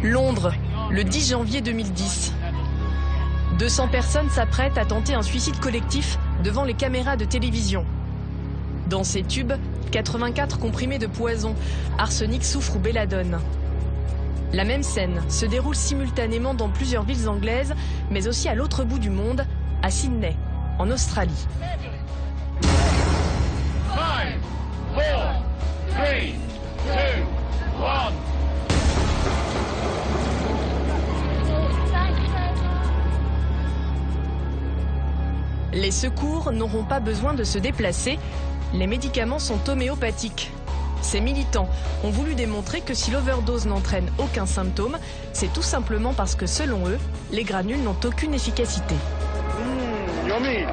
Londres, le 10 janvier 2010. 200 personnes s'apprêtent à tenter un suicide collectif devant les caméras de télévision. Dans ces tubes, 84 comprimés de poison, arsenic, soufre ou belladone. La même scène se déroule simultanément dans plusieurs villes anglaises, mais aussi à l'autre bout du monde, à Sydney, en Australie. 5, 4, 3, 2, 1. Les secours n'auront pas besoin de se déplacer. Les médicaments sont homéopathiques. Ces militants ont voulu démontrer que si l'overdose n'entraîne aucun symptôme, c'est tout simplement parce que, selon eux, les granules n'ont aucune efficacité. Yummy.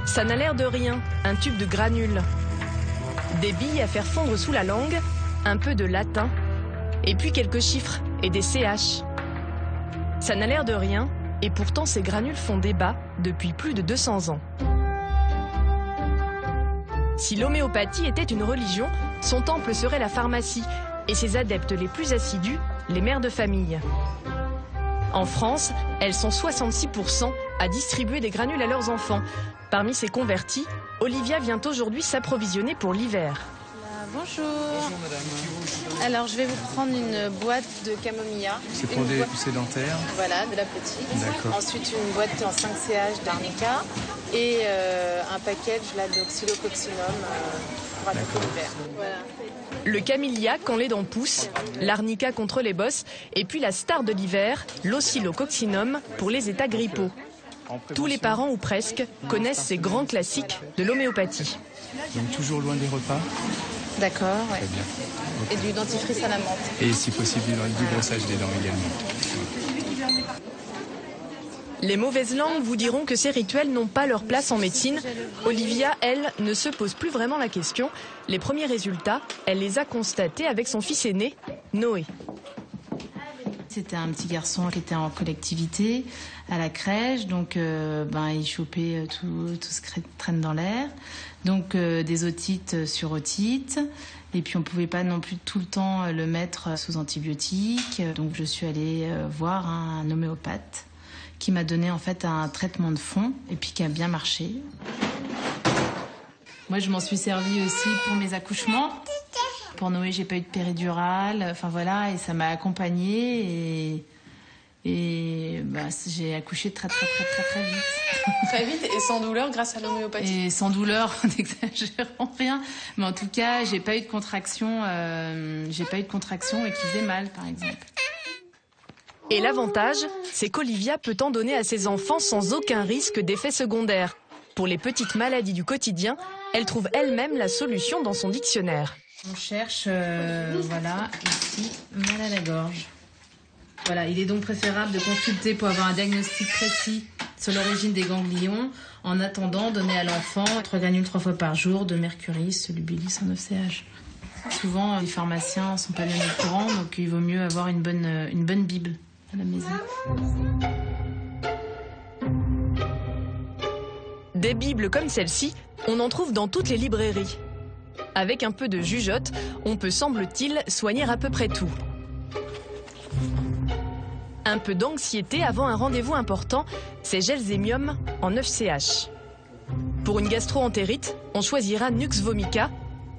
Ça n'a l'air de rien, un tube de granules. Des billes à faire fondre sous la langue, un peu de latin, et puis quelques chiffres et des CH. Ça n'a l'air de rien, et pourtant ces granules font débat depuis plus de 200 ans. Si l'homéopathie était une religion, son temple serait la pharmacie, et ses adeptes les plus assidus, les mères de famille. En France, elles sont 66% à distribuer des granules à leurs enfants. Parmi ces convertis, Olivia vient aujourd'hui s'approvisionner pour l'hiver. Bonjour. Bonjour madame. Alors je vais vous prendre une boîte de camomilla. C'est pour des poussées dentaires. Voilà, de la petite. D'accord. Ensuite une boîte en 5 CH d'arnica et un package d'oxylococcinum pour attaquer l'hiver. Voilà. Le camellia quand les dents poussent, l'arnica contre les bosses et puis la star de l'hiver, l'oscillococcinum pour les états grippaux. Tous les parents ou presque connaissent ces grands classiques de l'homéopathie. Donc toujours loin des repas. D'accord, ouais. Très bien. Et du dentifrice à la menthe. Et si possible du brossage des dents également. Les mauvaises langues vous diront que ces rituels n'ont pas leur place en médecine. Olivia, elle, ne se pose plus vraiment la question. Les premiers résultats, elle les a constatés avec son fils aîné, Noé. C'était un petit garçon qui était en collectivité à la crèche, donc il chopait tout ce qui traîne dans l'air, donc des otites sur otites, et puis on pouvait pas non plus tout le temps le mettre sous antibiotiques, donc je suis allée voir un homéopathe qui m'a donné en fait un traitement de fond et puis qui a bien marché. Moi je m'en suis servie aussi pour mes accouchements. Pour Noé, j'ai pas eu de péridurale, enfin voilà, et ça m'a accompagnée et j'ai accouché très vite. Très vite et sans douleur grâce à l'homéopathie. Et sans douleur, n'exagérons rien, mais en tout cas, j'ai pas eu de contraction et qui faisait mal, par exemple. Et l'avantage, c'est qu'Olivia peut en donner à ses enfants sans aucun risque d'effet secondaire. Pour les petites maladies du quotidien, elle trouve elle-même la solution dans son dictionnaire. On cherche, voilà, ici, mal à la gorge. Voilà, il est donc préférable de consulter pour avoir un diagnostic précis sur l'origine des ganglions. En attendant, donner à l'enfant 3 granules 3 fois par jour de mercury, solubilis en 9 CH. Souvent, les pharmaciens ne sont pas bien au courant, donc il vaut mieux avoir une bonne Bible à la maison. Des bibles comme celle-ci, on en trouve dans toutes les librairies. Avec un peu de jugeote, on peut, semble-t-il, soigner à peu près tout. Un peu d'anxiété avant un rendez-vous important, c'est Gelsemium en 9 CH. Pour une gastro-entérite, on choisira Nux vomica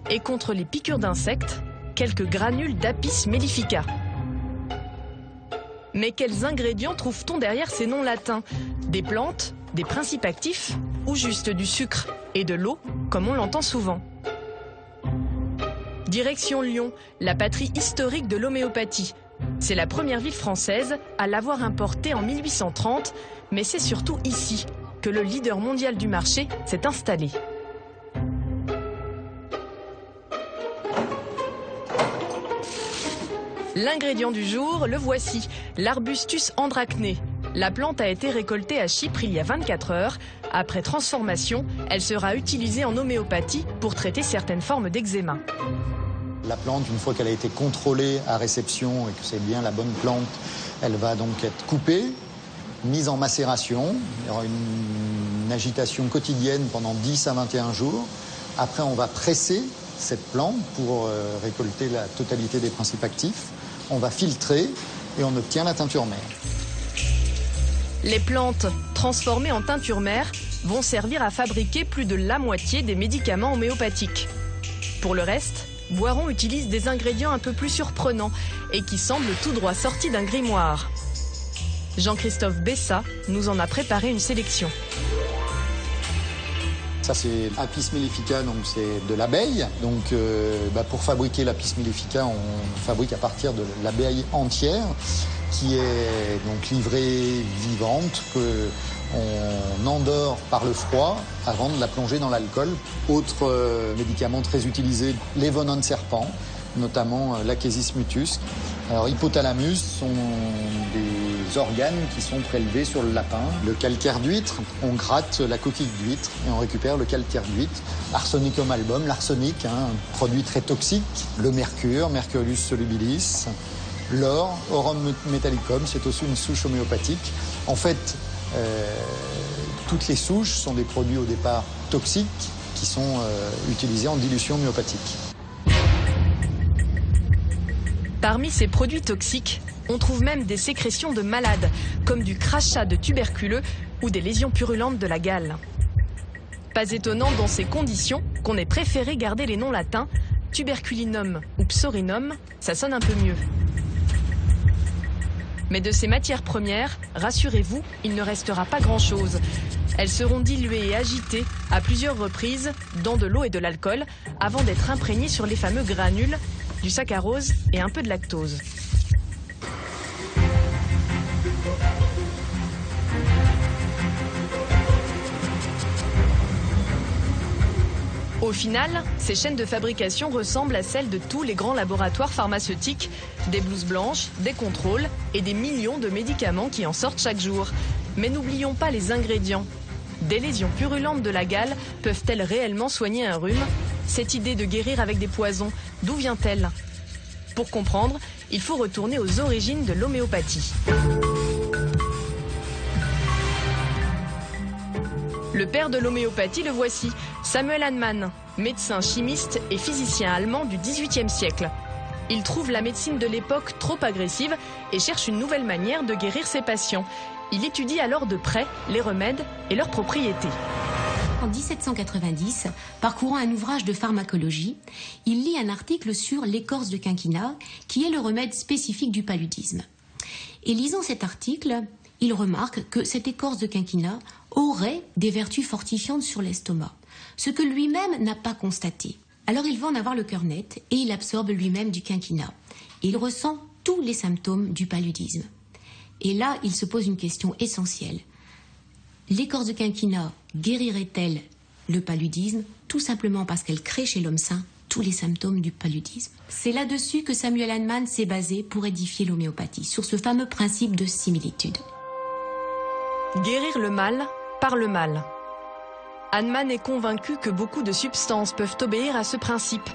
et contre les piqûres d'insectes, quelques granules d'Apis mellifica. Mais quels ingrédients trouve-t-on derrière ces noms latins? Des plantes, des principes actifs ou juste du sucre et de l'eau, comme on l'entend souvent? Direction Lyon, la patrie historique de l'homéopathie. C'est la première ville française à l'avoir importée en 1830, mais c'est surtout ici que le leader mondial du marché s'est installé. L'ingrédient du jour, le voici, l'Arbustus andracné, La plante a été récoltée à Chypre il y a 24 heures. Après transformation, elle sera utilisée en homéopathie pour traiter certaines formes d'eczéma. La plante, une fois qu'elle a été contrôlée à réception et que c'est bien la bonne plante, elle va donc être coupée, mise en macération. Il y aura une agitation quotidienne pendant 10 à 21 jours. Après, on va presser cette plante pour récolter la totalité des principes actifs. On va filtrer et on obtient la teinture mère. Les plantes transformées en teinture mère vont servir à fabriquer plus de la moitié des médicaments homéopathiques. Pour le reste, Boiron utilise des ingrédients un peu plus surprenants et qui semblent tout droit sortis d'un grimoire. Jean-Christophe Bessa nous en a préparé une sélection. Ça, c'est Apis mellifica, donc c'est de l'abeille. Donc pour fabriquer l'Apis mellifica, on fabrique à partir de l'abeille entière qui est donc livrée vivante, qu'on endort par le froid avant de la plonger dans l'alcool. Autre médicament très utilisé, les venins de serpent, notamment l'Achesis mutus. Alors, hypothalamus sont des organes qui sont prélevés sur le lapin. Le calcaire d'huître, on gratte la coquille d'huître et on récupère le calcaire d'huître. Arsenicum album, l'arsenic, un produit très toxique. Le mercure, Mercurius solubilis. L'or, Aurum metallicum, c'est aussi une souche homéopathique. En fait, toutes les souches sont des produits au départ toxiques qui sont utilisés en dilution homéopathique. Parmi ces produits toxiques, on trouve même des sécrétions de malades, comme du crachat de tuberculeux ou des lésions purulentes de la gale. Pas étonnant dans ces conditions qu'on ait préféré garder les noms latins, tuberculinum ou psorinum, ça sonne un peu mieux. Mais de ces matières premières, rassurez-vous, il ne restera pas grand-chose. Elles seront diluées et agitées à plusieurs reprises dans de l'eau et de l'alcool avant d'être imprégnées sur les fameux granules, du saccharose et un peu de lactose. Au final, ces chaînes de fabrication ressemblent à celles de tous les grands laboratoires pharmaceutiques, des blouses blanches, des contrôles et des millions de médicaments qui en sortent chaque jour. Mais n'oublions pas les ingrédients. Des lésions purulentes de la gale peuvent-elles réellement soigner un rhume? Cette idée de guérir avec des poisons, d'où vient-elle? Pour comprendre, il faut retourner aux origines de l'homéopathie. Le père de l'homéopathie, le voici, Samuel Hahnemann, médecin chimiste et physicien allemand du XVIIIe siècle. Il trouve la médecine de l'époque trop agressive et cherche une nouvelle manière de guérir ses patients. Il étudie alors de près les remèdes et leurs propriétés. En 1790, parcourant un ouvrage de pharmacologie, il lit un article sur l'écorce de quinquina, qui est le remède spécifique du paludisme. Et lisant cet article, il remarque que cette écorce de quinquina aurait des vertus fortifiantes sur l'estomac, ce que lui-même n'a pas constaté. Alors il va en avoir le cœur net et il absorbe lui-même du quinquina. Et il ressent tous les symptômes du paludisme. Et là, il se pose une question essentielle. L'écorce de quinquina guérirait-elle le paludisme tout simplement parce qu'elle crée chez l'homme sain tous les symptômes du paludisme? C'est là-dessus que Samuel Hahnemann s'est basé pour édifier l'homéopathie, sur ce fameux principe de similitude. Guérir le mal par le mal. Hahnemann est convaincu que beaucoup de substances peuvent obéir à ce principe.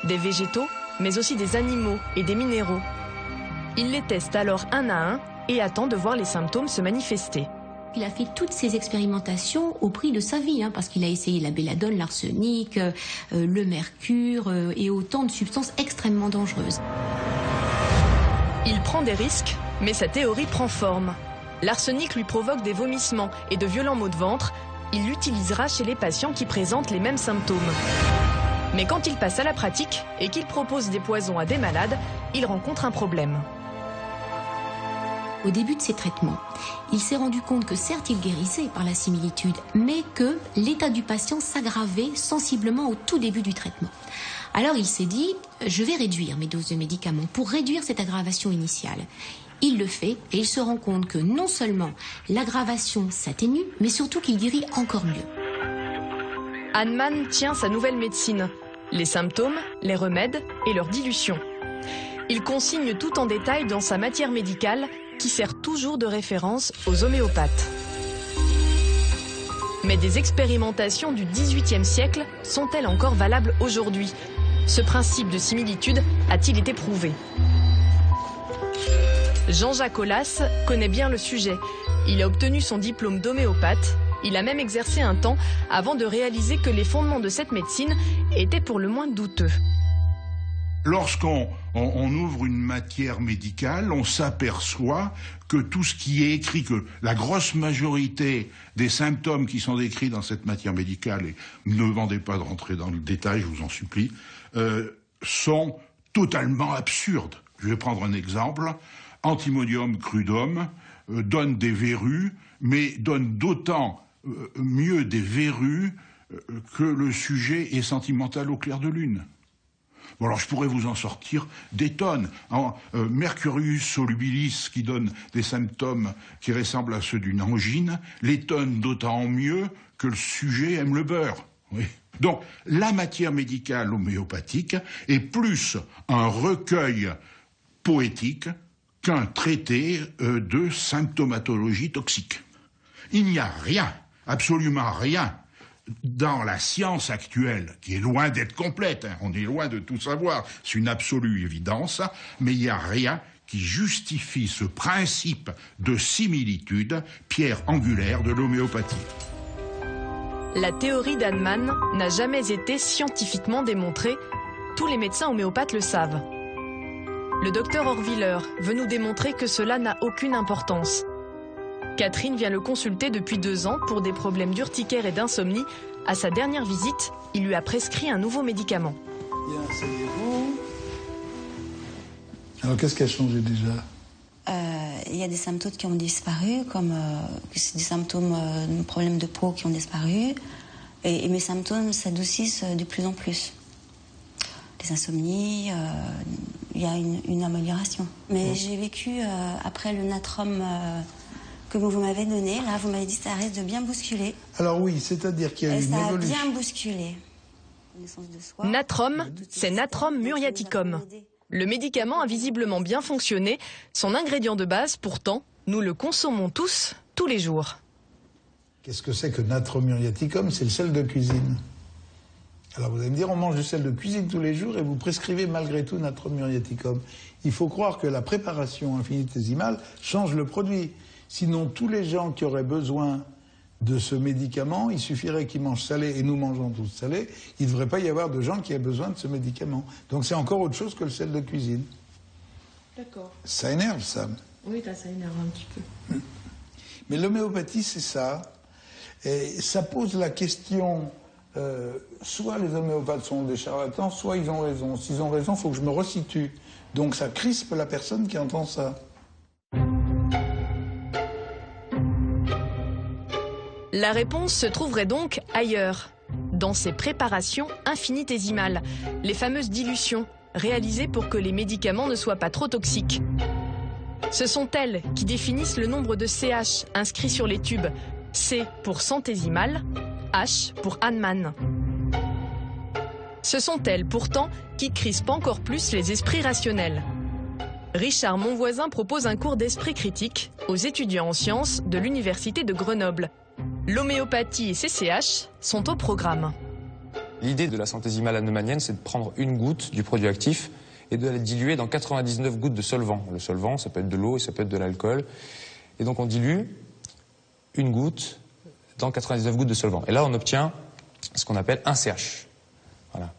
Des végétaux, mais aussi des animaux et des minéraux. Il les teste alors un à un et attend de voir les symptômes se manifester. Il a fait toutes ces expérimentations au prix de sa vie, parce qu'il a essayé la belladone, l'arsenic, le mercure et autant de substances extrêmement dangereuses. Il prend des risques, mais sa théorie prend forme. L'arsenic lui provoque des vomissements et de violents maux de ventre. Il l'utilisera chez les patients qui présentent les mêmes symptômes. Mais quand il passe à la pratique et qu'il propose des poisons à des malades, il rencontre un problème. Au début de ses traitements, il s'est rendu compte que certes il guérissait par la similitude, mais que l'état du patient s'aggravait sensiblement au tout début du traitement. Alors il s'est dit, je vais réduire mes doses de médicaments pour réduire cette aggravation initiale. Il le fait et il se rend compte que non seulement l'aggravation s'atténue, mais surtout qu'il guérit encore mieux. Hahnemann tient sa nouvelle médecine, les symptômes, les remèdes et leur dilution. Il consigne tout en détail dans sa matière médicale qui sert toujours de référence aux homéopathes. Mais des expérimentations du XVIIIe siècle sont-elles encore valables aujourd'hui? Ce principe de similitude a-t-il été prouvé? Jean-Jacques Aulas connaît bien le sujet. Il a obtenu son diplôme d'homéopathe. Il a même exercé un temps avant de réaliser que les fondements de cette médecine étaient pour le moins douteux. Lorsqu'on ouvre une matière médicale, on s'aperçoit que tout ce qui est écrit, que la grosse majorité des symptômes qui sont décrits dans cette matière médicale, et ne me demandez pas de rentrer dans le détail, je vous en supplie, sont totalement absurdes. Je vais prendre un exemple. Antimonium crudum donne des verrues, mais donne d'autant mieux des verrues que le sujet est sentimental au clair de lune. Bon, alors je pourrais vous en sortir des tonnes. Mercurius solubilis, qui donne des symptômes qui ressemblent à ceux d'une angine, les donne d'autant mieux que le sujet aime le beurre. Oui. Donc, la matière médicale homéopathique est plus un recueil poétique qu'un traité de symptomatologie toxique. Il n'y a rien, absolument rien, dans la science actuelle, qui est loin d'être complète, hein, on est loin de tout savoir, c'est une absolue évidence, mais il n'y a rien qui justifie ce principe de similitude, pierre angulaire de l'homéopathie. La théorie d'Hahnemann n'a jamais été scientifiquement démontrée. Tous les médecins homéopathes le savent. Le docteur Horviller veut nous démontrer que cela n'a aucune importance. Catherine vient le consulter depuis 2 ans pour des problèmes d'urticaire et d'insomnie. À sa dernière visite, il lui a prescrit un nouveau médicament. Bien, asseyez-vous. Alors, qu'est-ce qui a changé déjà? Il y a des symptômes qui ont disparu, comme des symptômes de problèmes de peau qui ont disparu. Et mes symptômes s'adoucissent de plus en plus. Les insomnies, il y a une amélioration. Mais j'ai vécu, après le natrum que vous m'avez donné, là, vous m'avez dit que ça risque de bien bousculer. Alors oui, c'est-à-dire qu'il y a eu une évolution. Ça a bien bousculé. Natrum, c'est Natrum muriaticum. Le médicament a visiblement bien fonctionné. Son ingrédient de base, pourtant, nous le consommons tous les jours. Qu'est-ce que c'est que Natrum muriaticum? C'est le sel de cuisine. Alors vous allez me dire, on mange du sel de cuisine tous les jours et vous prescrivez malgré tout Natrum muriaticum. Il faut croire que la préparation infinitésimale change le produit. Sinon, tous les gens qui auraient besoin de ce médicament, il suffirait qu'ils mangent salé, et nous mangeons tous salé, il ne devrait pas y avoir de gens qui aient besoin de ce médicament. Donc c'est encore autre chose que le sel de cuisine. D'accord. Ça énerve, ça. Oui, là, ça énerve un petit peu. Mais l'homéopathie, c'est ça. Et ça pose la question, soit les homéopathes sont des charlatans, soit ils ont raison. S'ils ont raison, il faut que je me resitue. Donc ça crispe la personne qui entend ça. La réponse se trouverait donc ailleurs, dans ces préparations infinitésimales, les fameuses dilutions, réalisées pour que les médicaments ne soient pas trop toxiques. Ce sont elles qui définissent le nombre de CH inscrits sur les tubes, C pour centésimal, H pour Hahnemann. Ce sont elles pourtant qui crispent encore plus les esprits rationnels. Richard Monvoisin propose un cours d'esprit critique aux étudiants en sciences de l'Université de Grenoble. L'homéopathie et CCH sont au programme. L'idée de la centésimale hahnemannienne, c'est de prendre une goutte du produit actif et de la diluer dans 99 gouttes de solvant. Le solvant, ça peut être de l'eau et ça peut être de l'alcool. Et donc on dilue une goutte dans 99 gouttes de solvant. Et là, on obtient ce qu'on appelle un CH. Voilà.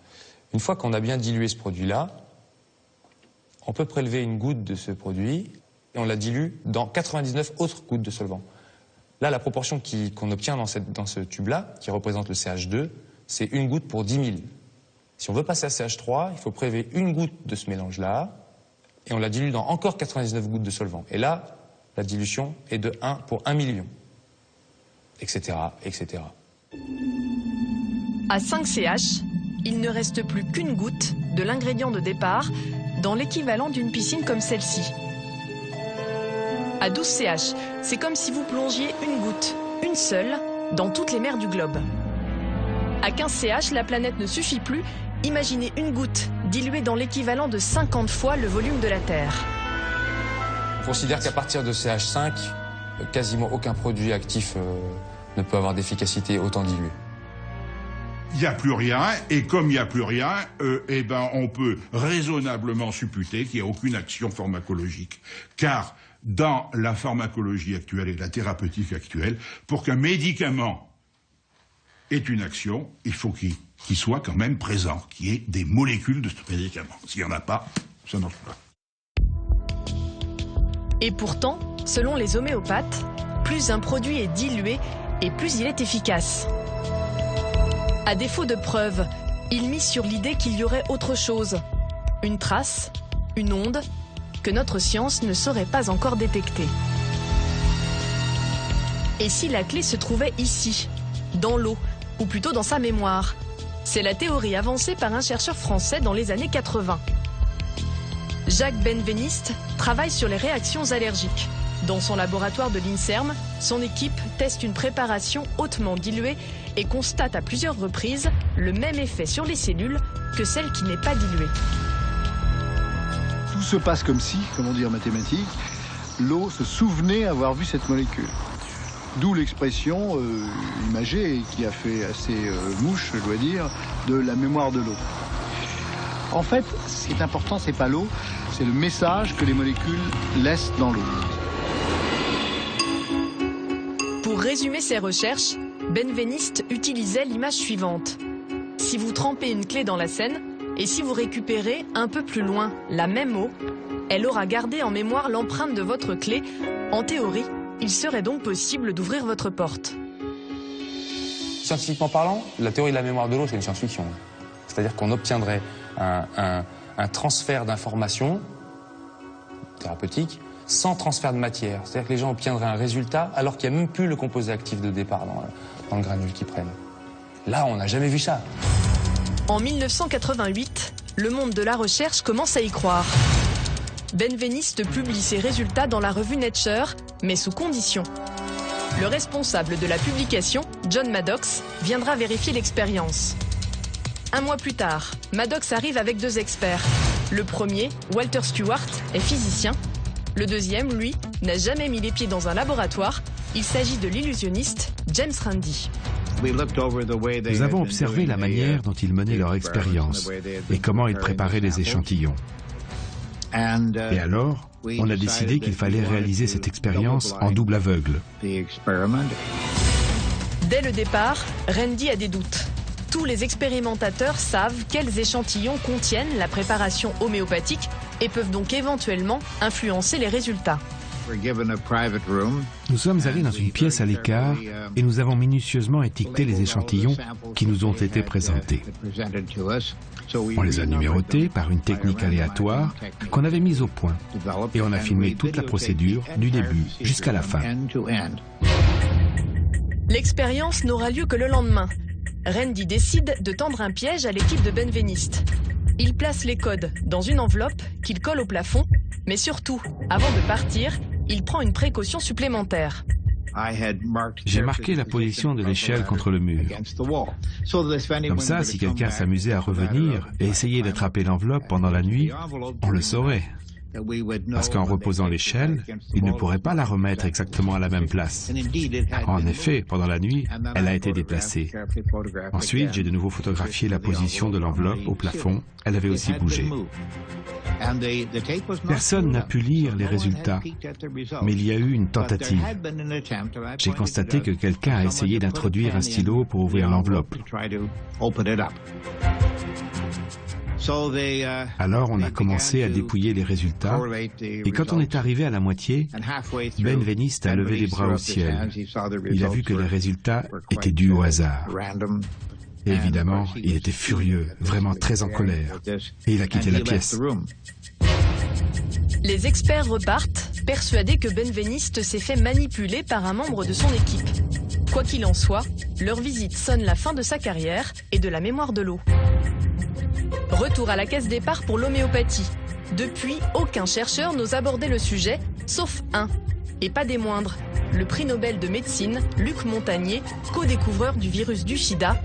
Une fois qu'on a bien dilué ce produit-là, on peut prélever une goutte de ce produit et on la dilue dans 99 autres gouttes de solvant. Là, la proportion qu'on obtient dans ce tube-là, qui représente le CH2, c'est une goutte pour 10 000. Si on veut passer à CH3, il faut prélever une goutte de ce mélange-là, et on la dilue dans encore 99 gouttes de solvant. Et là, la dilution est de 1 pour 1 million, etc., etc. À 5 CH, il ne reste plus qu'une goutte de l'ingrédient de départ dans l'équivalent d'une piscine comme celle-ci. À 12 CH, c'est comme si vous plongiez une goutte, une seule, dans toutes les mers du globe. À 15 CH, la planète ne suffit plus. Imaginez une goutte diluée dans l'équivalent de 50 fois le volume de la Terre. considère qu'à partir de CH5, quasiment aucun produit actif ne peut avoir d'efficacité autant diluée. Il n'y a plus rien, et comme il n'y a plus rien, on peut raisonnablement supputer qu'il n'y a aucune action pharmacologique. Car dans la pharmacologie actuelle et la thérapeutique actuelle, pour qu'un médicament ait une action, il faut qu'il soit quand même présent, qu'il y ait des molécules de ce médicament. S'il n'y en a pas, ça ne marche pas. Et pourtant, selon les homéopathes, plus un produit est dilué et plus il est efficace. À défaut de preuves, ils misent sur l'idée qu'il y aurait autre chose, une trace, une onde, que notre science ne saurait pas encore détecter. Et si la clé se trouvait ici, dans l'eau, ou plutôt dans sa mémoire? C'est la théorie avancée par un chercheur français dans les années 80. Jacques Benveniste travaille sur les réactions allergiques. Dans son laboratoire de l'INSERM, son équipe teste une préparation hautement diluée et constate à plusieurs reprises le même effet sur les cellules que celle qui n'est pas diluée. Tout se passe comme si, comme on dit en mathématiques, l'eau se souvenait avoir vu cette molécule. D'où l'expression imagée, qui a fait assez mouche, je dois dire, de la mémoire de l'eau. En fait, ce qui est important, c'est pas l'eau, c'est le message que les molécules laissent dans l'eau. Pour résumer ses recherches, Benveniste utilisait l'image suivante. Si vous trempez une clé dans la Seine, et si vous récupérez un peu plus loin la même eau, elle aura gardé en mémoire l'empreinte de votre clé. En théorie, il serait donc possible d'ouvrir votre porte. Scientifiquement parlant, la théorie de la mémoire de l'eau, c'est une science-fiction. C'est-à-dire qu'on obtiendrait un transfert d'informations thérapeutiques sans transfert de matière. C'est-à-dire que les gens obtiendraient un résultat alors qu'il n'y a même plus le composé actif de départ dans le granule qu'ils prennent. Là, on n'a jamais vu ça. En 1988, le monde de la recherche commence à y croire. Benveniste publie ses résultats dans la revue Nature, mais sous condition. Le responsable de la publication, John Maddox, viendra vérifier l'expérience. Un mois plus tard, Maddox arrive avec 2 experts. Le premier, Walter Stewart, est physicien. Le deuxième, lui, n'a jamais mis les pieds dans un laboratoire. Il s'agit de l'illusionniste James Randi. Nous avons observé la manière dont ils menaient leur expérience et comment ils préparaient les échantillons. Et alors, on a décidé qu'il fallait réaliser cette expérience en double aveugle. Dès le départ, Randi a des doutes. Tous les expérimentateurs savent quels échantillons contiennent la préparation homéopathique et peuvent donc éventuellement influencer les résultats. Nous sommes allés dans une pièce à l'écart et nous avons minutieusement étiqueté les échantillons qui nous ont été présentés. On les a numérotés par une technique aléatoire qu'on avait mise au point et on a filmé toute la procédure du début jusqu'à la fin. L'expérience n'aura lieu que le lendemain. Randi décide de tendre un piège à l'équipe de Benveniste. Il place les codes dans une enveloppe qu'il colle au plafond, mais surtout, avant de partir, il prend une précaution supplémentaire. J'ai marqué la position de l'échelle contre le mur. Comme ça, si quelqu'un s'amusait à revenir et essayait d'attraper l'enveloppe pendant la nuit, on le saurait. Parce qu'en reposant l'échelle, il ne pourrait pas la remettre exactement à la même place. En effet, pendant la nuit, elle a été déplacée. Ensuite, j'ai de nouveau photographié la position de l'enveloppe au plafond. Elle avait aussi bougé. Personne n'a pu lire les résultats, mais il y a eu une tentative. J'ai constaté que quelqu'un a essayé d'introduire un stylo pour ouvrir l'enveloppe. Alors on a commencé à dépouiller les résultats et quand on est arrivé à la moitié, Benveniste a levé les bras au ciel. Il a vu que les résultats étaient dus au hasard. Et évidemment, il était furieux, vraiment très en colère, et il a quitté la pièce. Les experts repartent, persuadés que Benveniste s'est fait manipuler par un membre de son équipe. Quoi qu'il en soit, leur visite sonne la fin de sa carrière et de la mémoire de l'eau. Retour à la case départ pour l'homéopathie. Depuis, aucun chercheur n'ose aborder le sujet, sauf un, et pas des moindres, le prix Nobel de médecine, Luc Montagnier, co-découvreur du virus du sida.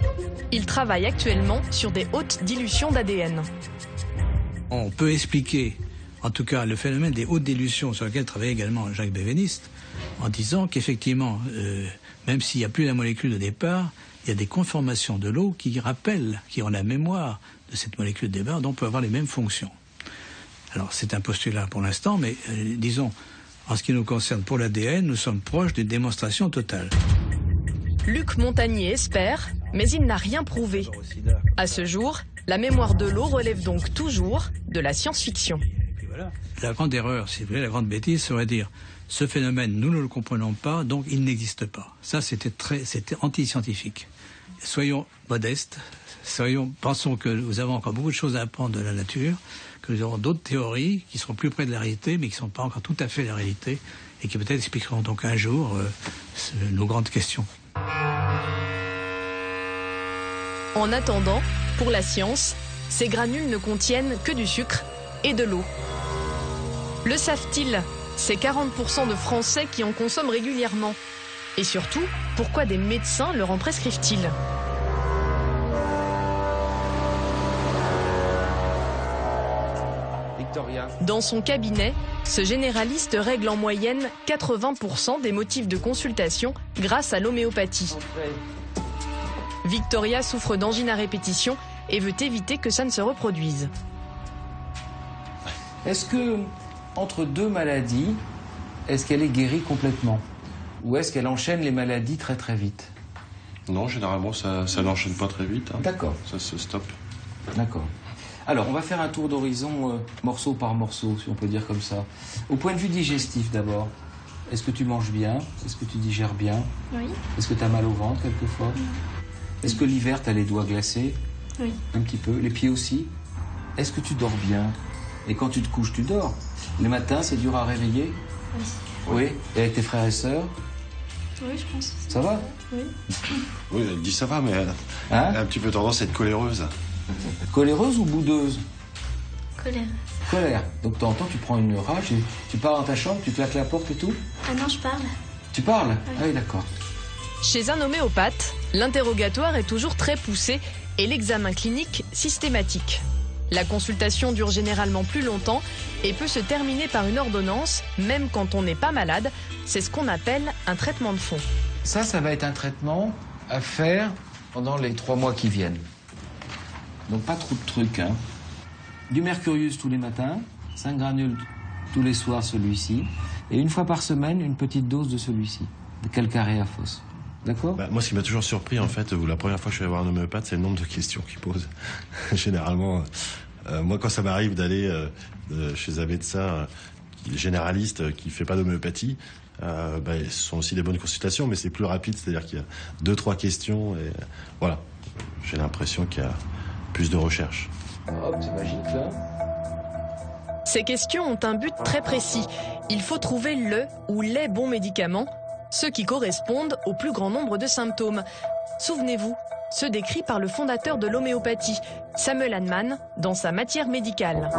Il travaille actuellement sur des hautes dilutions d'ADN. On peut expliquer en tout cas le phénomène des hautes dilutions sur lequel travaillait également Jacques Béveniste, en disant qu'effectivement, même s'il n'y a plus la molécule de départ, il y a des conformations de l'eau qui rappellent, qui ont la mémoire de cette molécule de départ, donc peut avoir les mêmes fonctions. Alors c'est un postulat pour l'instant, mais disons, en ce qui nous concerne pour l'ADN, nous sommes proches d'une démonstration totale. Luc Montagnier espère, mais il n'a rien prouvé. À ce jour, la mémoire de l'eau relève donc toujours de la science-fiction. La grande erreur, si vous voulez, la grande bêtise serait de dire ce phénomène, nous ne le comprenons pas, donc il n'existe pas. Ça, c'était anti-scientifique. Soyons modestes, pensons que nous avons encore beaucoup de choses à apprendre de la nature, que nous aurons d'autres théories qui seront plus près de la réalité, mais qui ne sont pas encore tout à fait la réalité, et qui peut-être expliqueront donc un jour nos grandes questions. En attendant, pour la science, ces granules ne contiennent que du sucre et de l'eau. Le savent-ils? C'est 40% de Français qui en consomment régulièrement. Et surtout, pourquoi des médecins leur en prescrivent-ils? Dans son cabinet, ce généraliste règle en moyenne 80% des motifs de consultation grâce à l'homéopathie. Victoria souffre d'angine à répétition et veut éviter que ça ne se reproduise. Est-ce que, entre deux maladies, est-ce qu'elle est guérie complètement? Ou est-ce qu'elle enchaîne les maladies très très vite? Non, généralement, ça n'enchaîne pas très vite. Hein. D'accord. Ça se stoppe. D'accord. Alors, on va faire un tour d'horizon morceau par morceau, si on peut dire comme ça. Au point de vue digestif, d'abord, est-ce que tu manges bien? Est-ce que tu digères bien? Oui. Est-ce que tu as mal au ventre, quelquefois? Oui. Est-ce que l'hiver, tu as les doigts glacés? Oui. Un petit peu. Les pieds aussi? Est-ce que tu dors bien? Et quand tu te couches, tu dors? Le matin, c'est dur à réveiller? Oui. Oui. Et avec tes frères et sœurs? Oui, je pense. Ça va? Oui. Oui, elle dit ça va, mais elle a un petit peu tendance à être coléreuse. Coléreuse ou boudeuse? Colère. Colère. Donc, de temps en temps, tu prends une rage, tu pars dans ta chambre, tu claques la porte et tout? Ah non, je parle. Tu parles? Oui. Ah oui, d'accord. Chez un homéopathe, l'interrogatoire est toujours très poussé et l'examen clinique systématique. La consultation dure généralement plus longtemps et peut se terminer par une ordonnance, même quand on n'est pas malade. C'est ce qu'on appelle un traitement de fond. Ça va être un traitement à faire pendant les 3 mois qui viennent. Donc pas trop de trucs, hein. Du mercurius tous les matins, 5 granules tous les soirs celui-ci, et une fois par semaine, une petite dose de celui-ci, de calcaréaphos. D'accord? Moi, ce qui m'a toujours surpris, en fait, la première fois que je suis allé voir un homéopathe, c'est le nombre de questions qu'il pose. Généralement, moi, quand ça m'arrive d'aller chez un médecin généraliste qui fait pas d'homéopathie, ce sont aussi des bonnes consultations, mais c'est plus rapide, c'est-à-dire qu'il y a 2-3 questions, et voilà. J'ai l'impression qu'il y a plus de recherche. Hop, c'est magique, là. Ces questions ont un but très précis. Il faut trouver le ou les bons médicaments, ceux qui correspondent au plus grand nombre de symptômes. Souvenez-vous, ceux décrits par le fondateur de l'homéopathie, Samuel Hahnemann, dans sa matière médicale.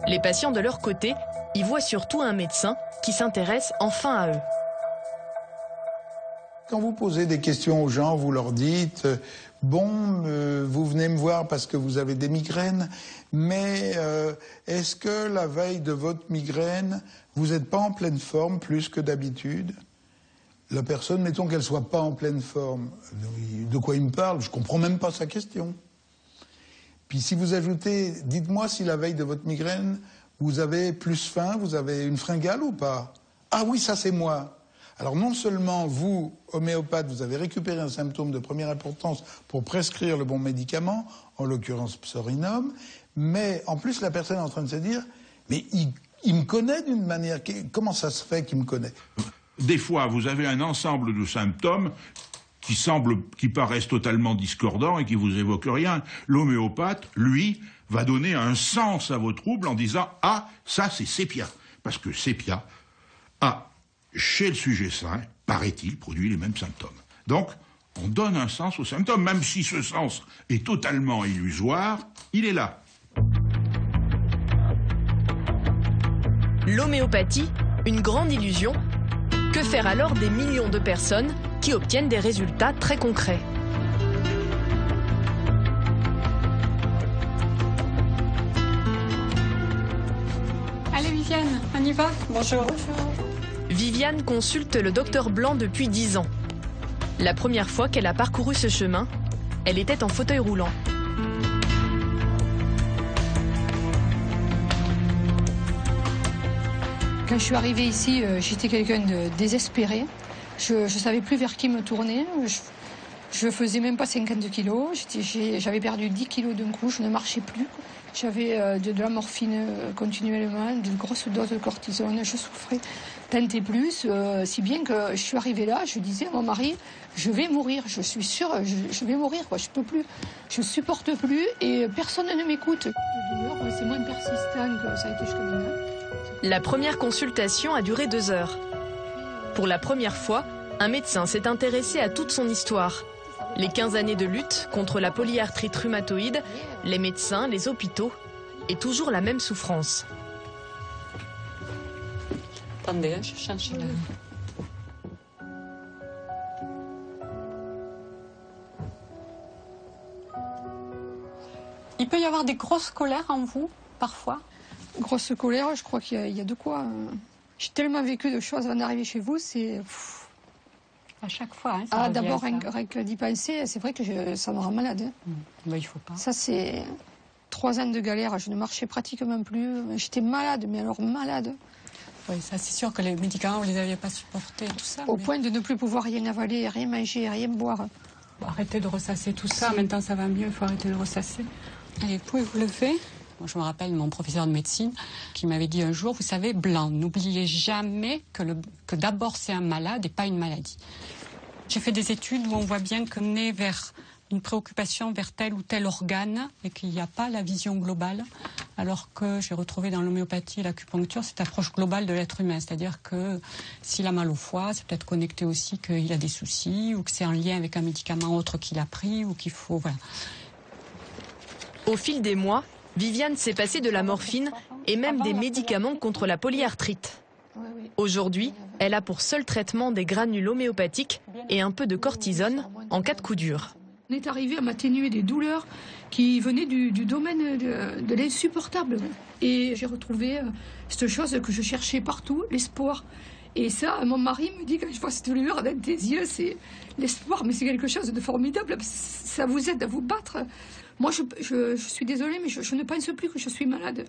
Les patients, de leur côté, y voient surtout un médecin qui s'intéresse enfin à eux. Quand vous posez des questions aux gens, vous leur dites « Bon, vous venez me voir parce que vous avez des migraines, mais est-ce que la veille de votre migraine, vous n'êtes pas en pleine forme plus que d'habitude ?» La personne, mettons qu'elle ne soit pas en pleine forme. De quoi il me parle? Je ne comprends même pas sa question. Puis si vous ajoutez « Dites-moi si la veille de votre migraine, vous avez plus faim, vous avez une fringale ou pas ?»« Ah oui, ça c'est moi !» Alors non seulement vous, homéopathe, vous avez récupéré un symptôme de première importance pour prescrire le bon médicament, en l'occurrence Psorinum, mais en plus la personne est en train de se dire « Mais il me connaît d'une manière... Comment ça se fait qu'il me connaît ?» Des fois, vous avez un ensemble de symptômes qui paraissent totalement discordants et qui vous évoquent rien. L'homéopathe, lui, va donner un sens à vos troubles en disant « Ah, ça c'est sépia ». Parce que sépia a, chez le sujet sain, paraît-il, produit les mêmes symptômes. Donc, on donne un sens aux symptômes, même si ce sens est totalement illusoire, il est là. L'homéopathie, une grande illusion. Que faire alors des millions de personnes qui obtiennent des résultats très concrets? Viviane, on y va? Bonjour. Viviane consulte le docteur Blanc depuis 10 ans. La première fois qu'elle a parcouru ce chemin, elle était en fauteuil roulant. Quand je suis arrivée ici, j'étais quelqu'un de désespéré. Je ne savais plus vers qui me tourner. Je faisais même pas 50 kilos. J'avais perdu 10 kilos d'un coup, je ne marchais plus. J'avais de la morphine continuellement, de grosses doses de cortisone. Je souffrais tant et plus, si bien que je suis arrivée là, je disais à mon mari, je vais mourir, je suis sûre, je vais mourir, quoi. Je peux plus, je supporte plus et personne ne m'écoute. La douleur, c'est moins persistant que ça a été jusqu'à maintenant. La première consultation a duré 2 heures. Pour la première fois, un médecin s'est intéressé à toute son histoire. Les 15 années de lutte contre la polyarthrite rhumatoïde, les médecins, les hôpitaux et toujours la même souffrance. Attendez, je change le... Il peut y avoir des grosses colères en vous, parfois? Grosse colère, je crois qu'il y a de quoi. J'ai tellement vécu de choses avant d'arriver chez vous, c'est... À chaque fois, hein, d'abord, rien que d'y penser, c'est vrai que ça me rend malade. Ben, il faut pas. Ça, c'est 3 ans de galère, je ne marchais pratiquement plus. J'étais malade, mais alors malade. Oui, ça, c'est sûr que les médicaments, vous les aviez pas supportés, tout ça. Au point de ne plus pouvoir rien avaler, rien manger, rien boire. Arrêtez de ressasser tout ça, maintenant ça va mieux, il faut arrêter de ressasser. Allez, pouvez-vous lever? Je me rappelle mon professeur de médecine qui m'avait dit un jour, vous savez, Blanc, n'oubliez jamais que d'abord c'est un malade et pas une maladie. J'ai fait des études où on voit bien qu'on est vers une préoccupation vers tel ou tel organe et qu'il n'y a pas la vision globale, alors que j'ai retrouvé dans l'homéopathie et l'acupuncture cette approche globale de l'être humain, c'est-à-dire que s'il a mal au foie, c'est peut-être connecté aussi qu'il a des soucis ou que c'est en lien avec un médicament autre qu'il a pris ou qu'il faut... Voilà. Au fil des mois, Viviane s'est passée de la morphine et même des médicaments contre la polyarthrite. Aujourd'hui, elle a pour seul traitement des granules homéopathiques et un peu de cortisone en cas de coup dur. On est arrivé à m'atténuer des douleurs qui venaient du domaine de l'insupportable. Et j'ai retrouvé cette chose que je cherchais partout, l'espoir. Et ça, mon mari me dit, quand je vois cette lueur dans tes yeux, c'est l'espoir, mais c'est quelque chose de formidable. Ça vous aide à vous battre. Moi, je suis désolée, mais je ne pense plus que je suis malade.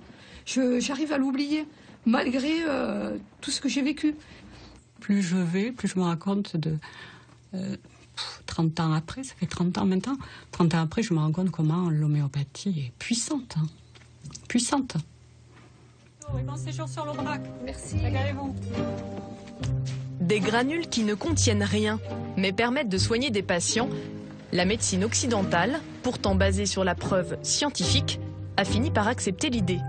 J'arrive à l'oublier, malgré tout ce que j'ai vécu. Plus je vais, plus je me rends compte de... 30 ans après, ça fait 30 ans maintenant, 30 ans après, je me rends compte comment l'homéopathie est puissante. Hein. Puissante. Et bon séjour sur l'Aubrac. Merci. Régalez-vous. Des granules qui ne contiennent rien, mais permettent de soigner des patients. La médecine occidentale, pourtant basée sur la preuve scientifique, a fini par accepter l'idée.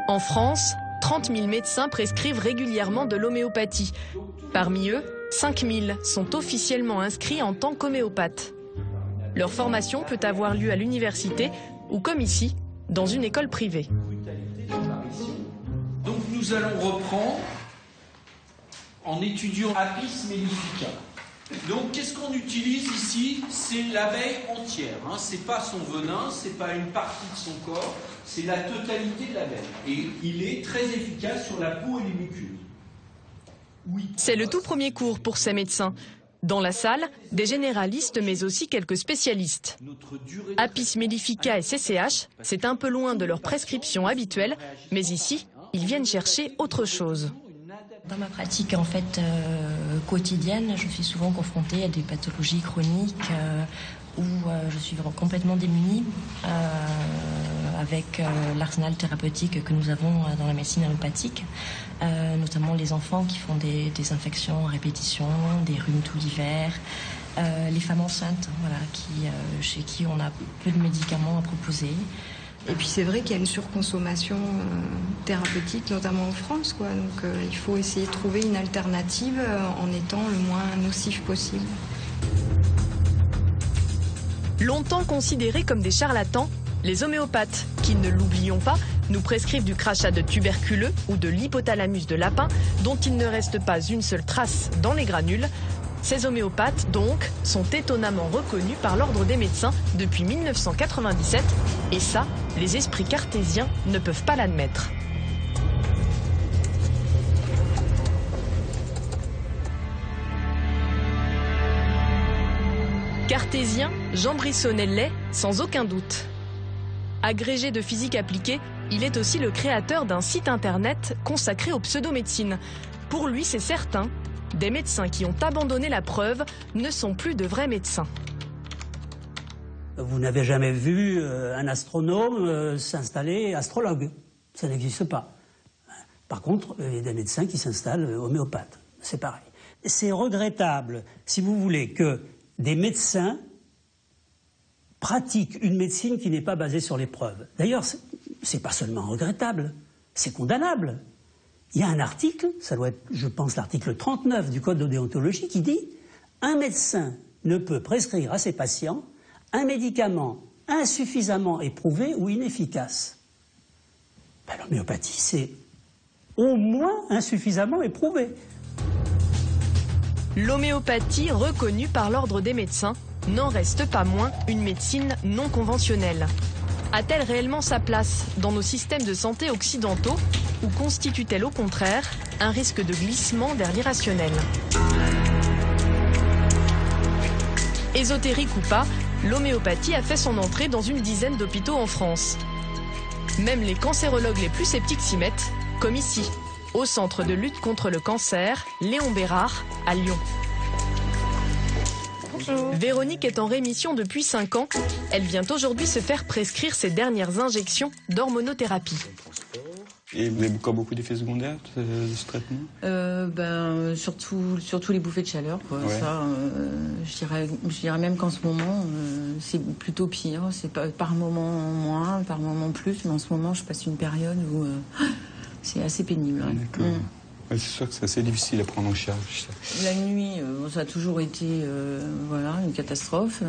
En France, 30 000 médecins prescrivent régulièrement de l'homéopathie. Parmi eux, 5 000 sont officiellement inscrits en tant qu'homéopathes. Leur formation peut avoir lieu à l'université ou, comme ici, dans une école privée. Donc nous allons reprendre en étudiant Apis mellifica. Donc qu'est-ce qu'on utilise ici? C'est l'abeille entière. Hein. C'est pas son venin, c'est pas une partie de son corps, c'est la totalité de l'abeille. Et il est très efficace sur la peau et les muqueuses. Oui. C'est le tout premier cours pour ces médecins. Dans la salle, des généralistes mais aussi quelques spécialistes. Apis mellifica et CCH, c'est un peu loin de leur prescription habituelle, mais ici, ils viennent chercher autre chose. Dans ma pratique en fait quotidienne, je suis souvent confrontée à des pathologies chroniques où je suis complètement démunie avec l'arsenal thérapeutique que nous avons dans la médecine allopathique, notamment les enfants qui font des infections à répétition, des rhumes tout l'hiver, les femmes enceintes, voilà, chez qui on a peu de médicaments à proposer. Et puis c'est vrai qu'il y a une surconsommation thérapeutique, notamment en France, quoi. Donc il faut essayer de trouver une alternative en étant le moins nocif possible. Longtemps considérés comme des charlatans, les homéopathes, qui ne l'oublions pas, nous prescrivent du crachat de tuberculeux ou de l'hypothalamus de lapin, dont il ne reste pas une seule trace dans les granules, Ces homéopathes, donc, sont étonnamment reconnus par l'Ordre des médecins depuis 1997. Et ça, les esprits cartésiens ne peuvent pas l'admettre. Cartésien, Jean Brissonnet l'est, sans aucun doute. Agrégé de physique appliquée, il est aussi le créateur d'un site internet consacré aux pseudomédecines. Pour lui, c'est certain, des médecins qui ont abandonné la preuve ne sont plus de vrais médecins. Vous n'avez jamais vu un astronome s'installer astrologue. Ça n'existe pas. Par contre, il y a des médecins qui s'installent homéopathes. C'est pareil. C'est regrettable, si vous voulez, que des médecins pratiquent une médecine qui n'est pas basée sur les preuves. D'ailleurs, c'est pas seulement regrettable, c'est condamnable. Il y a un article, ça doit être, je pense, l'article 39 du Code de déontologie qui dit « Un médecin ne peut prescrire à ses patients un médicament insuffisamment éprouvé ou inefficace. » Ben, l'homéopathie, c'est au moins insuffisamment éprouvé. L'homéopathie, reconnue par l'Ordre des médecins, n'en reste pas moins une médecine non conventionnelle. A-t-elle réellement sa place dans nos systèmes de santé occidentaux ou constitue-t-elle au contraire un risque de glissement vers l'irrationnel? Ésotérique ou pas, l'homéopathie a fait son entrée dans une dizaine d'hôpitaux en France. Même les cancérologues les plus sceptiques s'y mettent, comme ici, au Centre de lutte contre le cancer, Léon Bérard, à Lyon. Bonjour. Véronique est en rémission depuis 5 ans. Elle vient aujourd'hui se faire prescrire ses dernières injections d'hormonothérapie. Et vous avez encore beaucoup d'effets secondaires de ce traitement? Surtout les bouffées de chaleur, quoi. Ouais. Ça, je dirais même qu'en ce moment, c'est plutôt pire. C'est pas par moment moins, par moment plus, mais en ce moment, je passe une période où c'est assez pénible. Hein. D'accord. Ouais, c'est sûr que c'est assez difficile à prendre en charge. Ça. La nuit, ça a toujours été une catastrophe.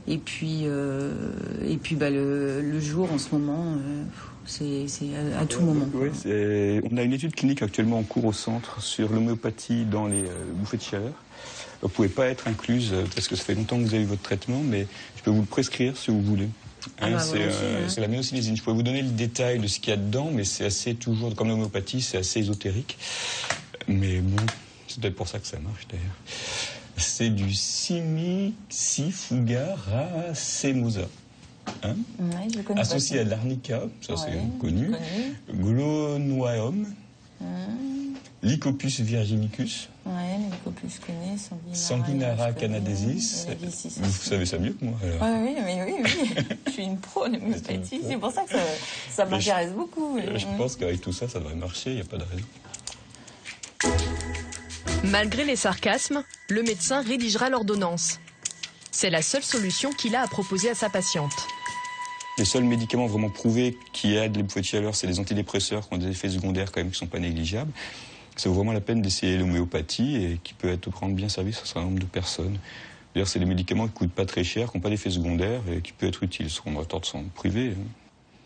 Et puis le jour, en ce moment, c'est à tout moment. Oui, on a une étude clinique actuellement en cours au centre sur l'homéopathie dans les bouffées de chaleur. Vous ne pouvez pas être incluse parce que ça fait longtemps que vous avez eu votre traitement, mais je peux vous le prescrire si vous voulez. C'est la ménocinésine. Je pourrais vous donner le détail de ce qu'il y a dedans, mais c'est assez toujours, comme l'homéopathie, c'est assez ésotérique. Mais bon, c'est peut-être pour ça que ça marche d'ailleurs. C'est du Simicifugaracemosa. Hein, ouais, je connais associé à de l'arnica, ça c'est connu. Glonoium. Lycopus virginicus. Ouais, Lycopus connaît. Sanguinara canadensis. Vous savez ça mieux que moi. Alors. Oui, je suis une pro de l'homéopathie. C'est pour ça que ça m'intéresse beaucoup. Je pense qu'avec tout ça, ça devrait marcher, il n'y a pas de raison. Malgré les sarcasmes, le médecin rédigera l'ordonnance. C'est la seule solution qu'il a à proposer à sa patiente. Les seuls médicaments vraiment prouvés qui aident les bouffées de chaleur, c'est les antidépresseurs qui ont des effets secondaires quand même qui ne sont pas négligeables. Ça vaut vraiment la peine d'essayer l'homéopathie et qui peut être rendre bien service à un certain nombre de personnes. D'ailleurs, c'est des médicaments qui ne coûtent pas très cher, qui n'ont pas d'effets secondaires et qui peuvent être utiles sur un laboratoire de santé privé.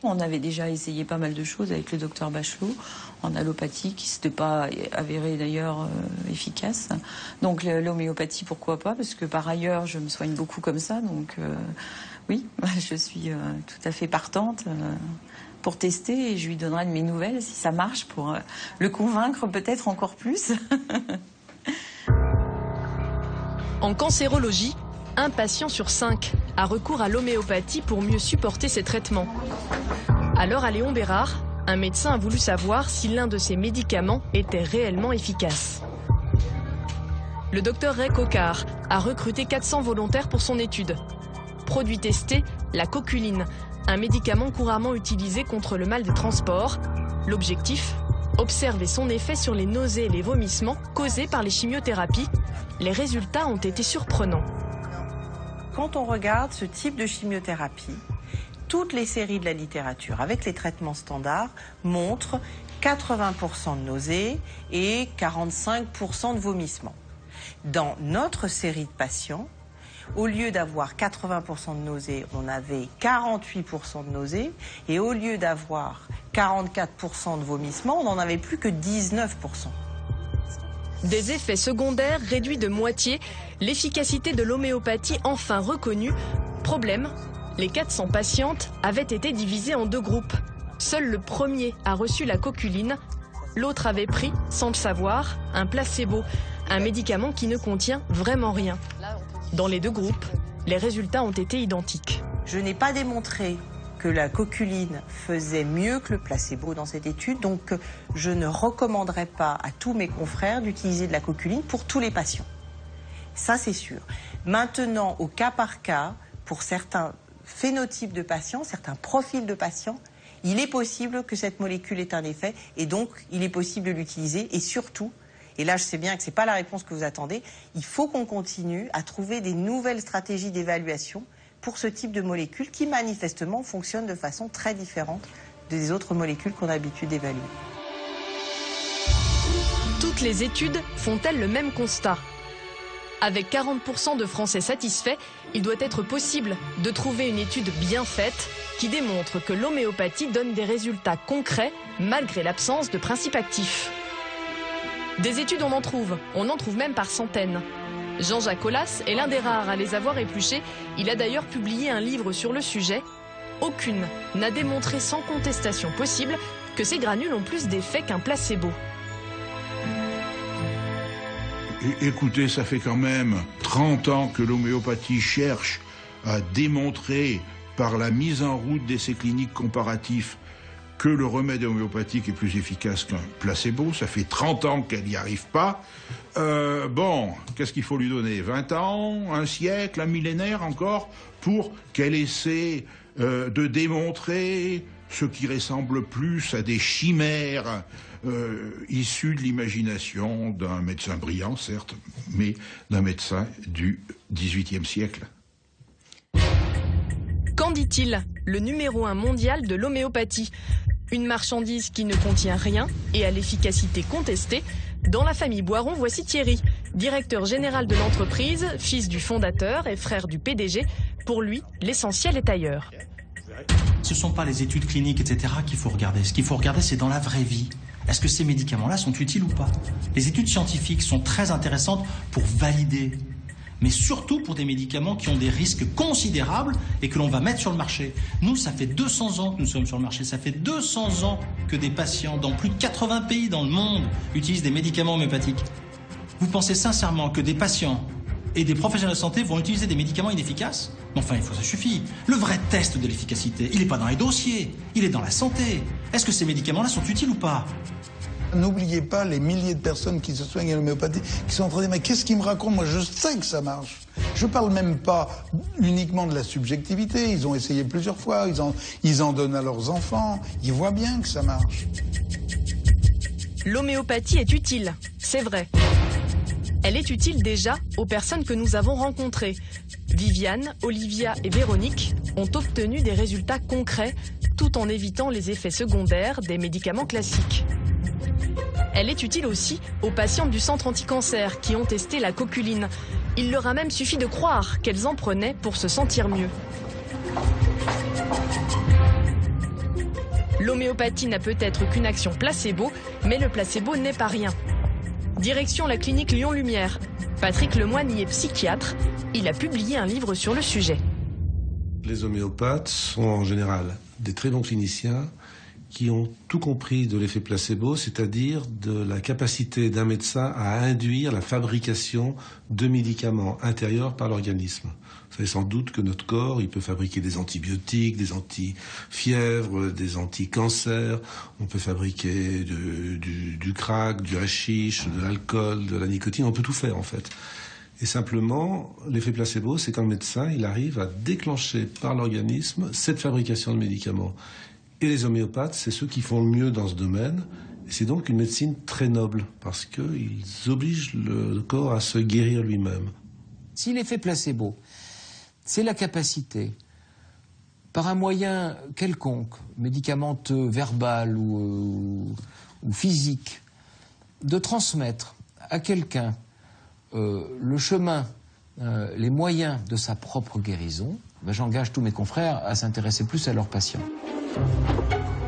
On avait déjà essayé pas mal de choses avec le docteur Bachelot en allopathie, qui s'était pas avéré d'ailleurs efficace. Donc l'homéopathie, pourquoi pas, parce que par ailleurs, je me soigne beaucoup comme ça. Donc oui, je suis tout à fait partante pour tester et je lui donnerai de mes nouvelles si ça marche pour le convaincre peut-être encore plus. En cancérologie, un patient sur 5 a recours à l'homéopathie pour mieux supporter ses traitements. Alors à Léon Bérard, un médecin a voulu savoir si l'un de ces médicaments était réellement efficace. Le docteur Ray Coquart a recruté 400 volontaires pour son étude. Produit testé, la coculine, un médicament couramment utilisé contre le mal des transports. L'objectif, observer son effet sur les nausées et les vomissements causés par les chimiothérapies. Les résultats ont été surprenants. Quand on regarde ce type de chimiothérapie, toutes les séries de la littérature avec les traitements standards montrent 80% de nausées et 45% de vomissements. Dans notre série de patients, au lieu d'avoir 80% de nausées, on avait 48% de nausées. Et au lieu d'avoir 44% de vomissements, on n'en avait plus que 19%. Des effets secondaires réduits de moitié, l'efficacité de l'homéopathie enfin reconnue. Problème, les 400 patientes avaient été divisées en 2 groupes. Seul le premier a reçu la coculine, l'autre avait pris, sans le savoir, un placebo, un médicament qui ne contient vraiment rien. Dans les 2 groupes, les résultats ont été identiques. Je n'ai pas démontré que la coculine faisait mieux que le placebo dans cette étude, donc je ne recommanderais pas à tous mes confrères d'utiliser de la coculine pour tous les patients. Ça, c'est sûr. Maintenant, au cas par cas, pour certains phénotypes de patients, certains profils de patients, il est possible que cette molécule ait un effet et donc il est possible de l'utiliser et surtout, et là je sais bien que ce n'est pas la réponse que vous attendez, il faut qu'on continue à trouver des nouvelles stratégies d'évaluation pour ce type de molécules qui manifestement fonctionnent de façon très différente des autres molécules qu'on a l'habitude d'évaluer. Toutes les études font-elles le même constat? Avec 40% de Français satisfaits, il doit être possible de trouver une étude bien faite qui démontre que l'homéopathie donne des résultats concrets malgré l'absence de principes actifs. Des études, on en trouve même par centaines. Jean-Jacques Aulas est l'un des rares à les avoir épluchées. Il a d'ailleurs publié un livre sur le sujet. Aucune n'a démontré sans contestation possible que ces granules ont plus d'effet qu'un placebo. Écoutez, ça fait quand même 30 ans que l'homéopathie cherche à démontrer par la mise en route d'essais cliniques comparatifs que le remède homéopathique est plus efficace qu'un placebo. Ça fait 30 ans qu'elle n'y arrive pas. Bon, qu'est-ce qu'il faut lui donner? 20 ans, un siècle, un millénaire encore, pour qu'elle essaie de démontrer ce qui ressemble plus à des chimères issues de l'imagination d'un médecin brillant, certes, mais d'un médecin du XVIIIe siècle. Qu'en dit-il, le numéro 1 mondial de l'homéopathie? Une marchandise qui ne contient rien et à l'efficacité contestée. Dans la famille Boiron, voici Thierry, directeur général de l'entreprise, fils du fondateur et frère du PDG. Pour lui, l'essentiel est ailleurs. Ce ne sont pas les études cliniques, etc. qu'il faut regarder. Ce qu'il faut regarder, c'est dans la vraie vie. Est-ce que ces médicaments-là sont utiles ou pas? Les études scientifiques sont très intéressantes pour valider, mais surtout pour des médicaments qui ont des risques considérables et que l'on va mettre sur le marché. Nous, ça fait 200 ans que nous sommes sur le marché. Ça fait 200 ans que des patients dans plus de 80 pays dans le monde utilisent des médicaments homéopathiques. Vous pensez sincèrement que des patients et des professionnels de santé vont utiliser des médicaments inefficaces? Enfin, ça suffit. Le vrai test de l'efficacité, il n'est pas dans les dossiers, il est dans la santé. Est-ce que ces médicaments-là sont utiles ou pas? N'oubliez pas les milliers de personnes qui se soignent à l'homéopathie, qui sont en train de dire, mais qu'est-ce qu'ils me racontent? Moi, je sais que ça marche. Je parle même pas uniquement de la subjectivité. Ils ont essayé plusieurs fois, ils en donnent à leurs enfants. Ils voient bien que ça marche. L'homéopathie est utile, c'est vrai. Elle est utile déjà aux personnes que nous avons rencontrées. Viviane, Olivia et Véronique ont obtenu des résultats concrets tout en évitant les effets secondaires des médicaments classiques. Elle est utile aussi aux patientes du centre anti-cancer qui ont testé la coculine. Il leur a même suffi de croire qu'elles en prenaient pour se sentir mieux. L'homéopathie n'a peut-être qu'une action placebo, mais le placebo n'est pas rien. Direction la clinique Lyon-Lumière. Patrick Lemoine y est psychiatre. Il a publié un livre sur le sujet. Les homéopathes sont en général des très bons cliniciens qui ont tout compris de l'effet placebo, c'est-à-dire de la capacité d'un médecin à induire la fabrication de médicaments intérieurs par l'organisme. Vous savez sans doute que notre corps, il peut fabriquer des antibiotiques, des anti-fièvres, des anti-cancers, on peut fabriquer du crack, du hashish, de l'alcool, de la nicotine, on peut tout faire en fait. Et simplement, l'effet placebo, c'est quand le médecin, il arrive à déclencher par l'organisme cette fabrication de médicaments. Et les homéopathes, c'est ceux qui font le mieux dans ce domaine. Et c'est donc une médecine très noble, parce qu'ils obligent le corps à se guérir lui-même. Si l'effet placebo, c'est la capacité, par un moyen quelconque, médicamenteux, verbal ou physique, de transmettre à quelqu'un le chemin, les moyens de sa propre guérison, j'engage tous mes confrères à s'intéresser plus à leurs patients.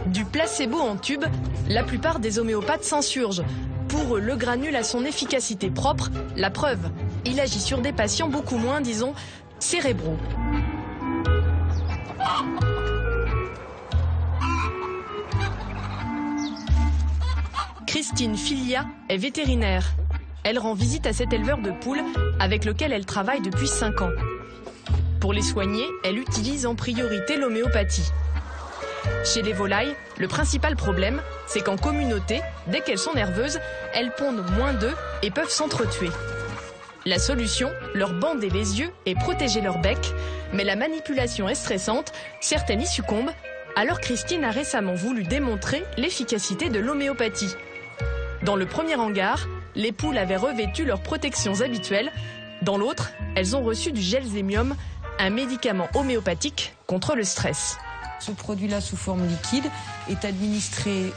Du placebo en tube, la plupart des homéopathes s'insurgent. Pour eux, le granule a son efficacité propre. La preuve, il agit sur des patients beaucoup moins, disons, cérébraux. Christine Filia est vétérinaire. Elle rend visite à cet éleveur de poules avec lequel elle travaille depuis 5 ans. Pour les soigner, elle utilise en priorité l'homéopathie. Chez les volailles, le principal problème, c'est qu'en communauté, dès qu'elles sont nerveuses, elles pondent moins d'œufs et peuvent s'entretuer. La solution, leur bander les yeux et protéger leur bec, mais la manipulation est stressante, certaines y succombent, alors Christine a récemment voulu démontrer l'efficacité de l'homéopathie. Dans le premier hangar, les poules avaient revêtu leurs protections habituelles. Dans l'autre, elles ont reçu du gelzémium, un médicament homéopathique contre le stress. Ce produit-là, sous forme liquide, est administré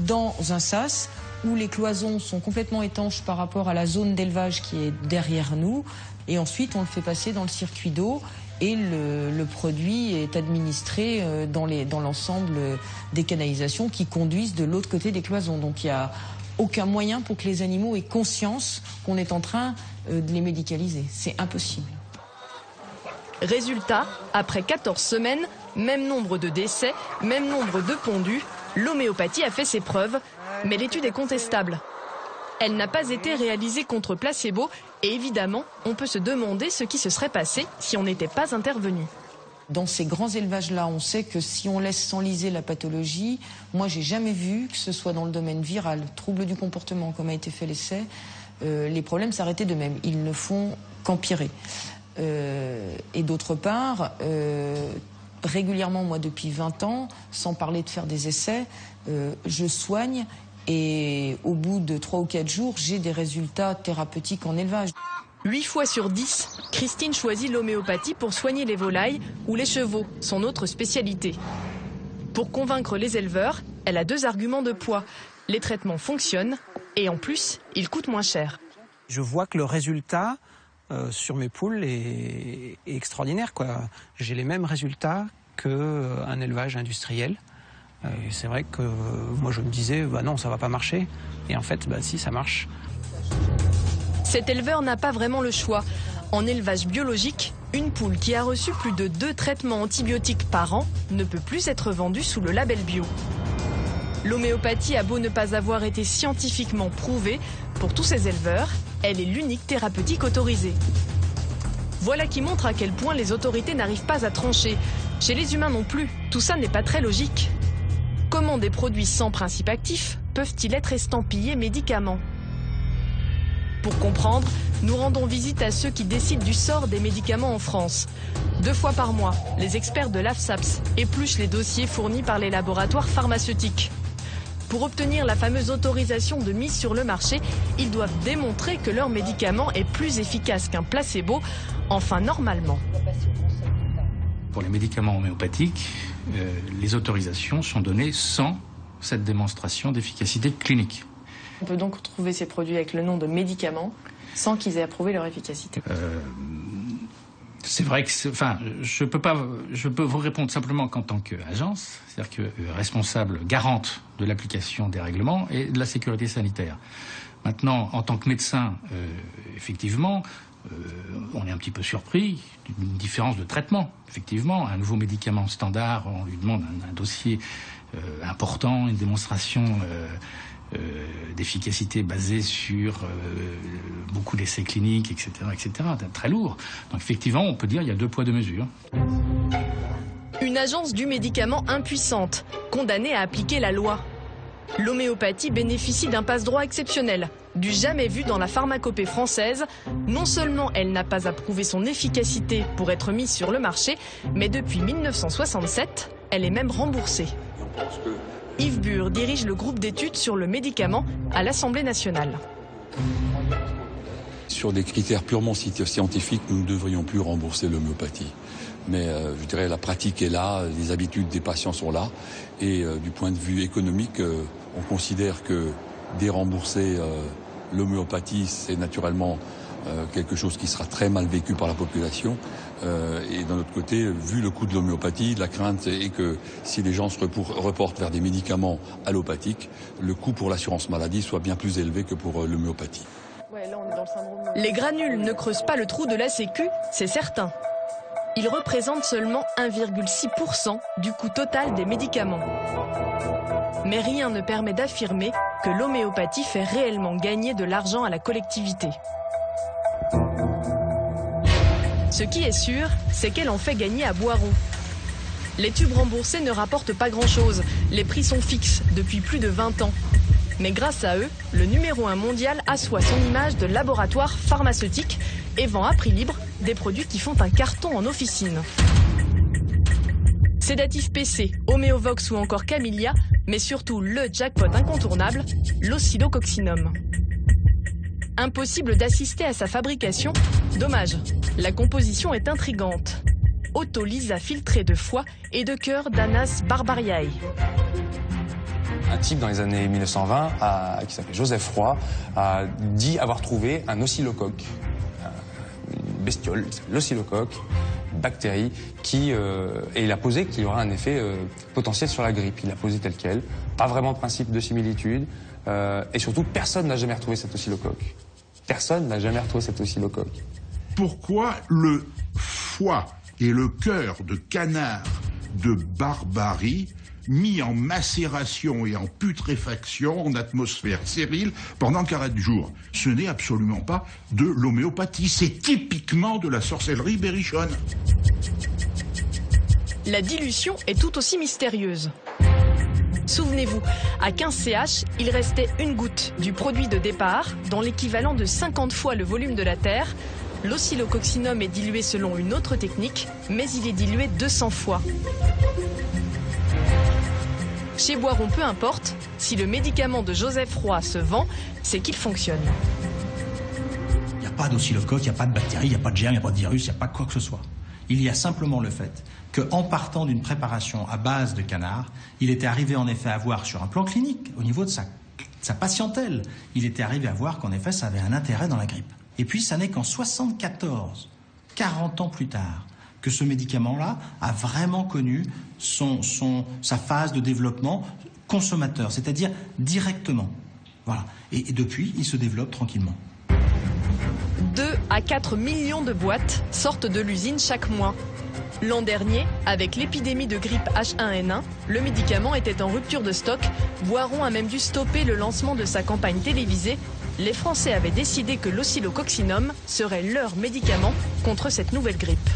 dans un sas où les cloisons sont complètement étanches par rapport à la zone d'élevage qui est derrière nous. Et ensuite, on le fait passer dans le circuit d'eau et le produit est administré dans l'ensemble des canalisations qui conduisent de l'autre côté des cloisons. Donc il n'y a aucun moyen pour que les animaux aient conscience qu'on est en train de les médicaliser. C'est impossible. Résultat, après 14 semaines, même nombre de décès, même nombre de pondus, l'homéopathie a fait ses preuves, mais l'étude est contestable. Elle n'a pas été réalisée contre placebo et évidemment, on peut se demander ce qui se serait passé si on n'était pas intervenu. Dans ces grands élevages-là, on sait que si on laisse s'enliser la pathologie, moi j'ai jamais vu que ce soit dans le domaine viral, trouble du comportement, comme a été fait l'essai, les problèmes s'arrêtaient de même. Ils ne font qu'empirer. Et d'autre part, régulièrement, moi depuis 20 ans, sans parler de faire des essais, je soigne et au bout de 3 ou 4 jours, j'ai des résultats thérapeutiques en élevage. 8 fois sur 10, Christine choisit l'homéopathie pour soigner les volailles ou les chevaux, son autre spécialité. Pour convaincre les éleveurs, elle a 2 arguments de poids. Les traitements fonctionnent et en plus, ils coûtent moins cher. Je vois que le résultat sur mes poules est extraordinaire, quoi. J'ai les mêmes résultats qu'un élevage industriel. Et c'est vrai que moi je me disais, bah non, ça va pas marcher. Et en fait, bah si, ça marche. Cet éleveur n'a pas vraiment le choix. En élevage biologique, une poule qui a reçu plus de 2 traitements antibiotiques par an ne peut plus être vendue sous le label bio. L'homéopathie a beau ne pas avoir été scientifiquement prouvée, pour tous ces éleveurs, elle est l'unique thérapeutique autorisée. Voilà qui montre à quel point les autorités n'arrivent pas à trancher. Chez les humains non plus, tout ça n'est pas très logique. Comment des produits sans principe actif peuvent-ils être estampillés médicaments ? Pour comprendre, nous rendons visite à ceux qui décident du sort des médicaments en France. 2 fois par mois, les experts de l'AFSAPS épluchent les dossiers fournis par les laboratoires pharmaceutiques. Pour obtenir la fameuse autorisation de mise sur le marché, ils doivent démontrer que leur médicament est plus efficace qu'un placebo, enfin normalement. Pour les médicaments homéopathiques, les autorisations sont données sans cette démonstration d'efficacité clinique. On peut donc retrouver ces produits avec le nom de médicaments sans qu'ils aient approuvé leur efficacité. C'est vrai que, je peux vous répondre simplement qu'en tant qu'agence, c'est-à-dire que responsable garante de l'application des règlements et de la sécurité sanitaire. Maintenant, en tant que médecin, effectivement, on est un petit peu surpris d'une différence de traitement. Effectivement, un nouveau médicament standard, on lui demande un dossier important, une démonstration d'efficacité basée sur beaucoup d'essais cliniques, etc., très lourd. Donc effectivement, on peut dire qu'il y a 2 poids 2 mesures. Une agence du médicament impuissante, condamnée à appliquer la loi. L'homéopathie bénéficie d'un passe-droit exceptionnel, du jamais vu dans la pharmacopée française. Non seulement elle n'a pas approuvé son efficacité pour être mise sur le marché, mais depuis 1967, elle est même remboursée. Yves Bure dirige le groupe d'études sur le médicament à l'Assemblée nationale. Sur des critères purement scientifiques, nous ne devrions plus rembourser l'homéopathie. Mais je dirais la pratique est là, les habitudes des patients sont là. Et du point de vue économique, on considère que dérembourser l'homéopathie, c'est naturellement quelque chose qui sera très mal vécu par la population. Et d'un autre côté, vu le coût de l'homéopathie, la crainte est que si les gens se reportent vers des médicaments allopathiques, le coût pour l'assurance maladie soit bien plus élevé que pour l'homéopathie. Les granules ne creusent pas le trou de la Sécu, c'est certain. Ils représentent seulement 1,6% du coût total des médicaments. Mais rien ne permet d'affirmer que l'homéopathie fait réellement gagner de l'argent à la collectivité. Ce qui est sûr, c'est qu'elle en fait gagner à Boiron. Les tubes remboursés ne rapportent pas grand-chose, les prix sont fixes depuis plus de 20 ans. Mais grâce à eux, le numéro 1 mondial assoit son image de laboratoire pharmaceutique et vend à prix libre des produits qui font un carton en officine. Sédatif PC, Homéovox ou encore Camellia, mais surtout le jackpot incontournable, l'oscillococcinum. Impossible d'assister à sa fabrication? Dommage, la composition est intrigante. Autolyse filtrée de foie et de cœur d'Anas barbariae. Un type dans les années 1920, qui s'appelait Joseph Roy, a dit avoir trouvé un oscillocoque, une bestiole, l'oscillocoque, une bactérie, et il a posé qu'il y aura un effet potentiel sur la grippe. Il l'a posé tel quel, pas vraiment de principe de similitude, et surtout personne n'a jamais retrouvé cet oscillocoque. Personne n'a jamais retrouvé cet oscillocoque. Pourquoi le foie et le cœur de canard de Barbarie mis en macération et en putréfaction en atmosphère stérile pendant 40 jours. Ce n'est absolument pas de l'homéopathie, c'est typiquement de la sorcellerie berrichonne. La dilution est tout aussi mystérieuse. Souvenez-vous, à 15 CH, il restait une goutte du produit de départ, dans l'équivalent de 50 fois le volume de la Terre. L'oscillococcinum est dilué selon une autre technique, mais il est dilué 200 fois. Chez Boiron, peu importe, si le médicament de Joseph Roy se vend, c'est qu'il fonctionne. Il n'y a pas d'oscillocoque, il n'y a pas de bactéries, il n'y a pas de germes, il n'y a pas de virus, il n'y a pas quoi que ce soit. Il y a simplement le fait qu'en partant d'une préparation à base de canard, il était arrivé en effet à voir sur un plan clinique, au niveau de sa patientèle, il était arrivé à voir qu'en effet ça avait un intérêt dans la grippe. Et puis ça n'est qu'en 74, 40 ans plus tard, que ce médicament-là a vraiment connu sa phase de développement consommateur, c'est-à-dire directement. Voilà. Et depuis, il se développe tranquillement. 2 à 4 millions de boîtes sortent de l'usine chaque mois. L'an dernier, avec l'épidémie de grippe H1N1, le médicament était en rupture de stock. Boiron a même dû stopper le lancement de sa campagne télévisée. Les Français avaient décidé que l'oscillococcinum serait leur médicament contre cette nouvelle grippe.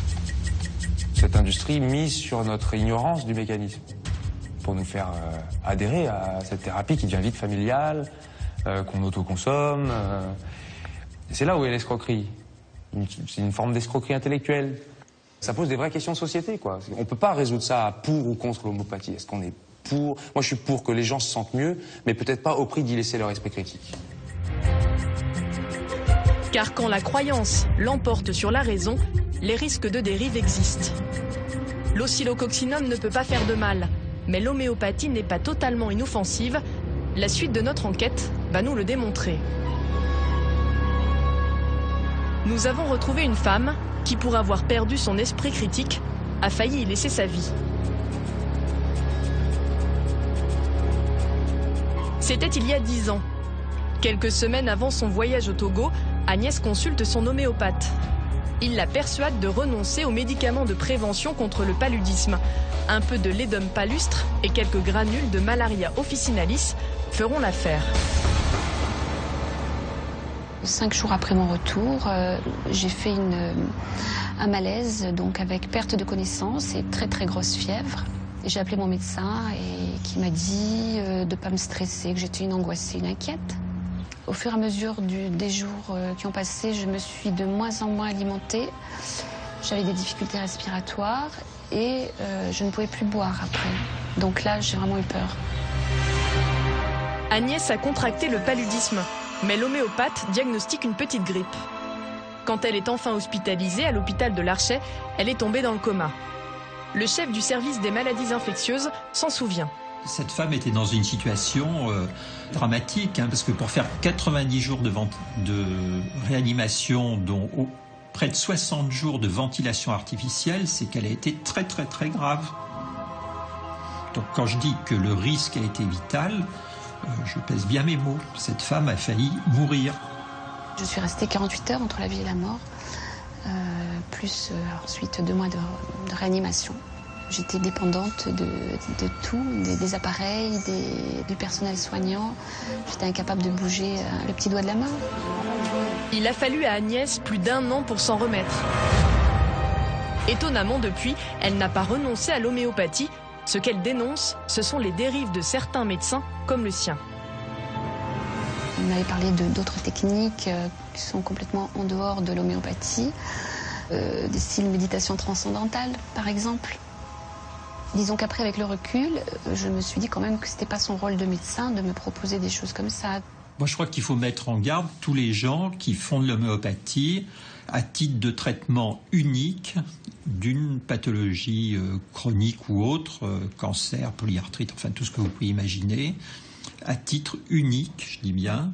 Cette industrie mise sur notre ignorance du mécanisme pour nous faire adhérer à cette thérapie qui devient vite familiale, qu'on autoconsomme. C'est là où est l'escroquerie. C'est une forme d'escroquerie intellectuelle. Ça pose des vraies questions de société, quoi. On ne peut pas résoudre ça pour ou contre l'homéopathie. Est-ce qu'on est pour? Moi, je suis pour que les gens se sentent mieux, mais peut-être pas au prix d'y laisser leur esprit critique. Car quand la croyance l'emporte sur la raison, les risques de dérive existent. L'oscillococcinum ne peut pas faire de mal, mais l'homéopathie n'est pas totalement inoffensive. La suite de notre enquête va nous le démontrer. Nous avons retrouvé une femme qui, pour avoir perdu son esprit critique, a failli y laisser sa vie. C'était il y a 10 ans. Quelques semaines avant son voyage au Togo, Agnès consulte son homéopathe. Il la persuade de renoncer aux médicaments de prévention contre le paludisme. Un peu de Ledum palustre et quelques granules de Malaria officinalis feront l'affaire. 5 jours après mon retour, j'ai fait un malaise, donc avec perte de connaissance et très très grosse fièvre. J'ai appelé mon médecin et qui m'a dit de ne pas me stresser, que j'étais une angoissée, une inquiète. Au fur et à mesure des jours qui ont passé, je me suis de moins en moins alimentée. J'avais des difficultés respiratoires et je ne pouvais plus boire après. Donc là, j'ai vraiment eu peur. Agnès a contracté le paludisme, mais l'homéopathe diagnostique une petite grippe. Quand elle est enfin hospitalisée à l'hôpital de l'Archet, elle est tombée dans le coma. Le chef du service des maladies infectieuses s'en souvient. Cette femme était dans une situation dramatique, hein, parce que pour faire 90 jours de réanimation, dont près de 60 jours de ventilation artificielle, c'est qu'elle a été très très très grave. Donc quand je dis que le risque a été vital, je pèse bien mes mots. Cette femme a failli mourir. Je suis restée 48 heures entre la vie et la mort, plus ensuite 2 mois de réanimation. J'étais dépendante de tout, des appareils, du personnel soignant. J'étais incapable de bouger le petit doigt de la main. Il a fallu à Agnès plus d'1 an pour s'en remettre. Étonnamment, depuis, elle n'a pas renoncé à l'homéopathie. Ce qu'elle dénonce, ce sont les dérives de certains médecins comme le sien. On m'avait parlé d'autres techniques qui sont complètement en dehors de l'homéopathie, des styles méditation transcendantale, par exemple. Disons qu'après, avec le recul, je me suis dit quand même que c'était pas son rôle de médecin de me proposer des choses comme ça. Moi, je crois qu'il faut mettre en garde tous les gens qui font de l'homéopathie à titre de traitement unique d'une pathologie chronique ou autre, cancer, polyarthrite, enfin tout ce que vous pouvez imaginer, à titre unique, je dis bien,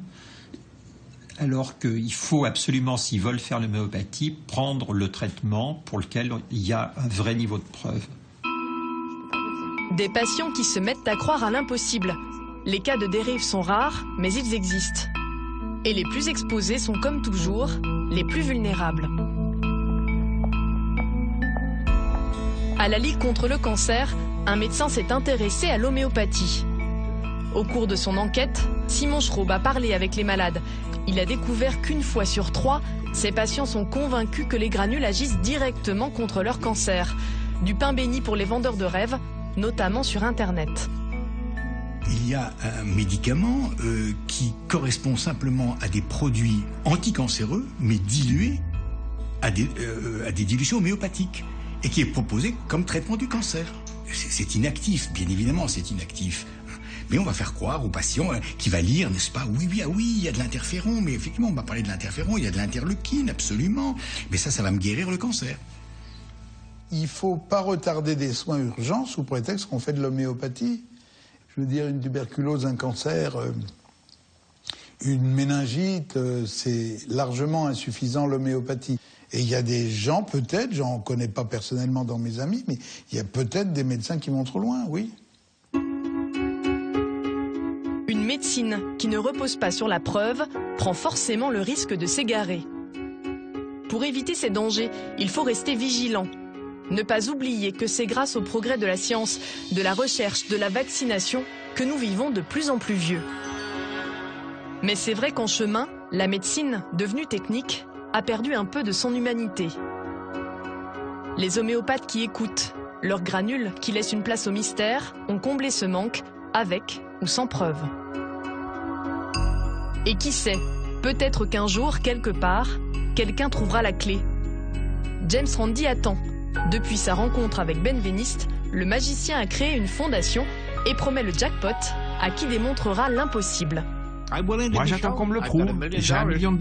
alors qu'il faut absolument, s'ils veulent faire l'homéopathie, prendre le traitement pour lequel il y a un vrai niveau de preuve. Des patients qui se mettent à croire à l'impossible. Les cas de dérive sont rares, mais ils existent. Et les plus exposés sont, comme toujours, les plus vulnérables. À la Ligue contre le cancer, un médecin s'est intéressé à l'homéopathie. Au cours de son enquête, Simon Schraub a parlé avec les malades. Il a découvert qu'1 fois sur 3, ces patients sont convaincus que les granules agissent directement contre leur cancer. Du pain béni pour les vendeurs de rêves, notamment sur Internet. Il y a un médicament qui correspond simplement à des produits anticancéreux, mais dilués à des dilutions homéopathiques, et qui est proposé comme traitement du cancer. C'est inactif, bien évidemment, c'est inactif. Mais on va faire croire au patient qui va lire, n'est-ce pas, oui, il y a de l'interféron, mais effectivement, on va parler de l'interféron, il y a de l'interleukine, absolument. Mais ça va me guérir le cancer. Il ne faut pas retarder des soins urgents sous prétexte qu'on fait de l'homéopathie. Je veux dire, une tuberculose, un cancer, une méningite, c'est largement insuffisant l'homéopathie. Et il y a des gens, peut-être, j'en connais pas personnellement dans mes amis, mais il y a peut-être des médecins qui vont trop loin, oui. Une médecine qui ne repose pas sur la preuve prend forcément le risque de s'égarer. Pour éviter ces dangers, il faut rester vigilant. Ne pas oublier que c'est grâce au progrès de la science, de la recherche, de la vaccination que nous vivons de plus en plus vieux. Mais c'est vrai qu'en chemin, la médecine, devenue technique, a perdu un peu de son humanité. Les homéopathes qui écoutent, leurs granules qui laissent une place au mystère, ont comblé ce manque, avec ou sans preuve. Et qui sait, peut-être qu'un jour, quelque part, quelqu'un trouvera la clé. James Randi attend. Depuis sa rencontre avec benveniste, le magicien a créé une fondation et promet le jackpot à qui démontrera l'impossible. Moi j'attends qu'on me le prouve, j'ai $1 million.